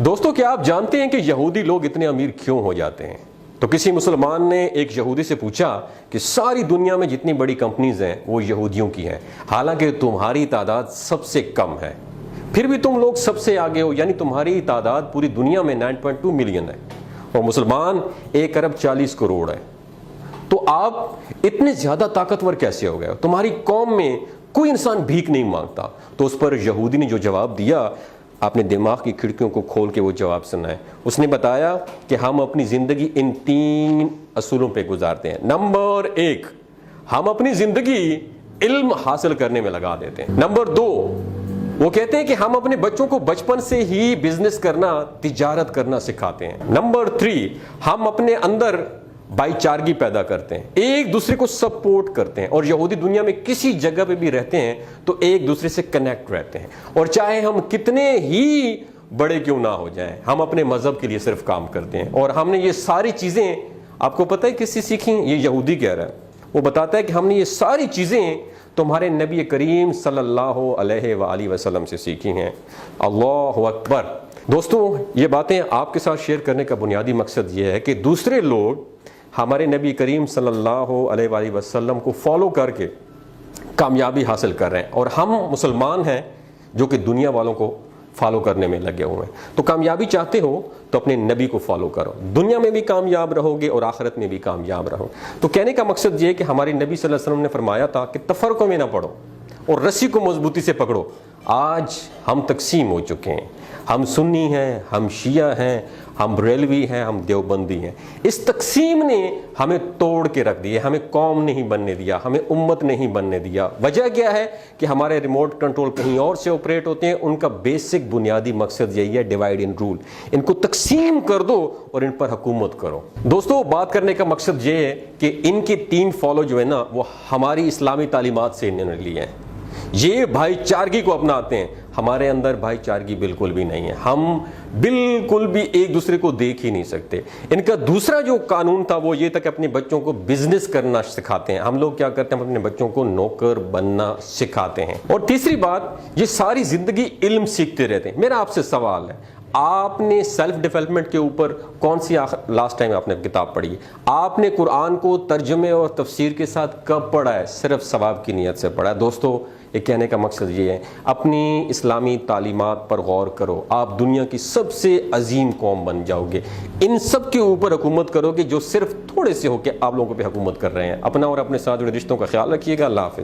دوستو کیا آپ جانتے ہیں کہ یہودی لوگ اتنے امیر کیوں ہو جاتے ہیں؟ تو کسی مسلمان نے ایک یہودی سے پوچھا کہ ساری دنیا میں جتنی بڑی کمپنیز ہیں وہ یہودیوں کی ہیں، حالانکہ تمہاری تعداد سب سے کم ہے، پھر بھی تم لوگ سب سے آگے ہو، یعنی تمہاری تعداد پوری دنیا میں 9.2 ملین ہے اور مسلمان 1 ارب 40 کروڑ ہے۔ تو آپ اتنے زیادہ طاقتور کیسے ہو گئے؟ تمہاری قوم میں کوئی انسان بھیک نہیں مانگتا۔ تو اس پر یہودی نے جو جواب دیا، آپ نے دماغ کی کھڑکیوں کو کھول کے وہ جواب سنا ہے۔ اس نے بتایا کہ ہم اپنی زندگی ان 3 اصولوں پہ گزارتے ہیں۔ نمبر 1، ہم اپنی زندگی علم حاصل کرنے میں لگا دیتے ہیں۔ نمبر 2، وہ کہتے ہیں کہ ہم اپنے بچوں کو بچپن سے ہی بزنس کرنا، تجارت کرنا سکھاتے ہیں۔ نمبر 3، ہم اپنے اندر بھائی چارگی پیدا کرتے ہیں، ایک دوسرے کو سپورٹ کرتے ہیں، اور یہودی دنیا میں کسی جگہ پہ بھی رہتے ہیں تو ایک دوسرے سے کنیکٹ رہتے ہیں، اور چاہے ہم کتنے ہی بڑے کیوں نہ ہو جائیں، ہم اپنے مذہب کے لیے صرف کام کرتے ہیں۔ اور ہم نے یہ ساری چیزیں، آپ کو پتہ ہے کس سے سیکھی؟ یہ یہودی کہہ رہا ہے، وہ بتاتا ہے کہ ہم نے یہ ساری چیزیں تمہارے نبی کریم صلی اللہ علیہ وآلہ وسلم سے سیکھی ہیں۔ اللہ اکبر۔ دوستوں، یہ باتیں آپ کے ساتھ شیئر کرنے کا بنیادی مقصد یہ ہے کہ دوسرے لوگ ہمارے نبی کریم صلی اللہ علیہ وآلہ وسلم کو فالو کر کے کامیابی حاصل کر رہے ہیں، اور ہم مسلمان ہیں جو کہ دنیا والوں کو فالو کرنے میں لگے ہوئے ہیں۔ تو کامیابی چاہتے ہو تو اپنے نبی کو فالو کرو، دنیا میں بھی کامیاب رہو گے اور آخرت میں بھی کامیاب رہو۔ تو کہنے کا مقصد یہ ہے کہ ہمارے نبی صلی اللہ علیہ وسلم نے فرمایا تھا کہ تفرقوں میں نہ پڑو اور رسی کو مضبوطی سے پکڑو۔ آج ہم تقسیم ہو چکے ہیں، ہم سنی ہیں، ہم شیعہ ہیں، ہم بریلوی ہیں، ہم دیوبندی ہیں۔ اس تقسیم نے ہمیں توڑ کے رکھ دیا، ہمیں قوم نہیں بننے دیا، ہمیں امت نہیں بننے دیا۔ وجہ کیا ہے کہ ہمارے ریموٹ کنٹرول کہیں اور سے آپریٹ ہوتے ہیں، ان کا بیسک بنیادی مقصد یہی ہے، ڈیوائڈ اینڈ رول۔ ان کو تقسیم کر دو اور ان پر حکومت کرو۔ دوستو، بات کرنے کا مقصد یہ ہے کہ ان کے 3 فالو جو ہے نا، وہ ہماری اسلامی تعلیمات سے انہوں نے لیے ہیں۔ یہ بھائی چارگی کو اپناتے ہیں، ہمارے اندر بھائی چارگی بالکل بھی نہیں ہے، ہم بالکل بھی ایک دوسرے کو دیکھ ہی نہیں سکتے۔ ان کا دوسرا جو قانون تھا وہ یہ تھا کہ اپنے بچوں کو بزنس کرنا سکھاتے ہیں۔ ہم لوگ کیا کرتے ہیں؟ ہم اپنے بچوں کو نوکر بننا سکھاتے ہیں۔ اور تیسری بات، یہ ساری زندگی علم سیکھتے رہتے ہیں۔ میرا آپ سے سوال ہے، آپ نے سیلف ڈیولپمنٹ کے اوپر کون سی لاسٹ ٹائم آپ نے کتاب پڑھی ہے؟ آپ نے قرآن کو ترجمے اور تفسیر کے ساتھ کب پڑھا ہے؟ صرف ثواب کی نیت سے پڑھا ہے۔ دوستو، یہ کہنے کا مقصد یہ ہے، اپنی اسلامی تعلیمات پر غور کرو، آپ دنیا کی سب سے عظیم قوم بن جاؤ گے۔ ان سب کے اوپر حکومت کرو گے جو صرف تھوڑے سے ہو کے آپ لوگوں پہ حکومت کر رہے ہیں۔ اپنا اور اپنے ساتھ جڑے رشتوں کا خیال رکھیے گا۔ اللہ حافظ۔